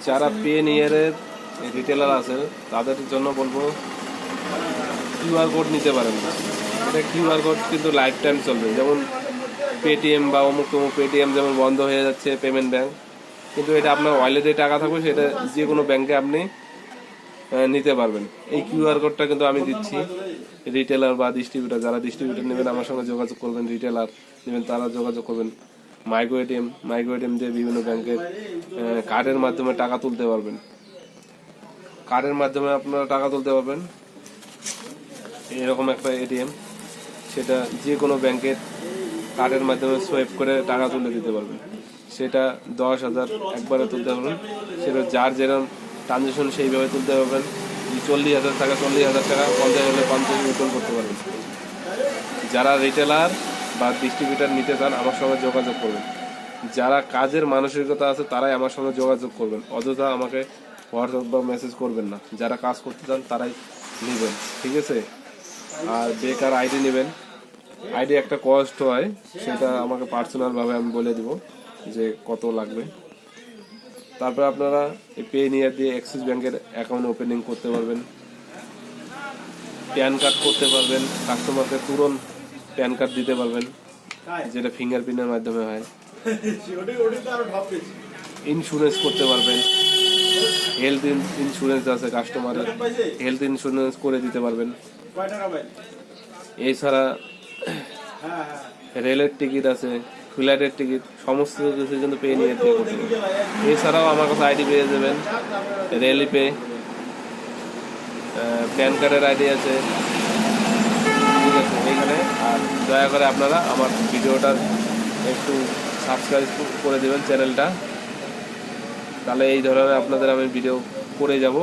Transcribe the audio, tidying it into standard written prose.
যারা পেনিয়ারের রিটেলার আছে তাদের জন্য বলবো কিউআর কোড নিতে পারেন না। এটা কিউআর কোড কিন্তু লাইফ টাইম চলবে। যেমন পেটিএম বা অমুক তমুক পেটিএম যেমন বন্ধ হয়ে যাচ্ছে পেমেন্ট ব্যাংক, কিন্তু এটা আপনার ওয়ালেটে টাকা থাকবে, সেটা যে কোনো ব্যাংকে আপনি নিতে পারবেন। এই কিউআর কোডটা কিন্তু আমি দিচ্ছি। রিটেলার বা ডিস্ট্রিবিউটার, যারা ডিস্ট্রিবিউটার নেবেন আমার সঙ্গে যোগাযোগ করবেন, রিটেলার নেবেন তারা যোগাযোগ করবেন। মাইক্রো এটিএম দিয়ে বিভিন্ন ব্যাংকের কার্ডের মাধ্যমে টাকা তুলতে পারবেন। কার্ডের মাধ্যমে আপনারা টাকা তুলতে পারবেন। এরকম একটা এটিএম, সেটা যে কোনো ব্যাংকের কার্ডের মাধ্যমে সোয়াইপ করে টাকা তুলে দিতে পারবেন। সেটা 10,000 একবারে তুলতে পারবেন। সেটা যার যেরকম ট্রানজেকশন সেইভাবে তুলতে পারবেন। 40,000 টাকা 40,000 টাকা, 50 হলে 50 রিটার্ন করতে পারবেন। যারা রিটেলার বা ডিস্ট্রিবিউটার নিতে চান আমার সঙ্গে যোগাযোগ করবেন। যারা কাজের মানসিকতা আছে তারাই আমার সঙ্গে যোগাযোগ করবেন, অযথা আমাকে হোয়াটসঅ্যাপ বা মেসেজ করবেন না। যারা কাজ করতে চান তারাই নেবেন, ঠিক আছে? আর বেকার আইডি নেবেন। আইডি একটা কস্ট হয়, সেটা আমাকে পার্সোনালভাবে আমি বলে দিব যে কত লাগবে। তারপর আপনারা এই পেনিয়ার দিয়ে অ্যাক্সিস ব্যাংকের অ্যাকাউন্ট ওপেনিং করতে পারবেন, প্যান কার্ড করতে পারবেন, কাস্টমারকে তুরন্ত প্যান কার্ড দিতে পারবেন, যেটা ফিঙ্গারপ্রিন্টের মাধ্যমে হয়। ইন্স্যুরেন্স করতে পারবেন, হেলথ ইন্স্যুরেন্স আছে কাস্টমারের, হেলথ ইন্স্যুরেন্স করে দিতে পারবেন। এছাড়া রেলের টিকিট আছে, ফ্লাইটের টিকিট, সমস্ত কিছু কিন্তু পে নিয়ে দিয়ে করতে পারবেন। এছাড়াও আমার কাছে আইডি পেয়ে যাবেন, রেলি পে, প্যান কার্ডের আইডি আছে, ঠিক আছে এইখানে। আর দয়া করে আপনারা আমার ভিডিওটা একটু সাবস্ক্রাইব করে দেবেন চ্যানেলটা, তাহলে এই ধরনের আপনাদের আমি ভিডিও করে যাব।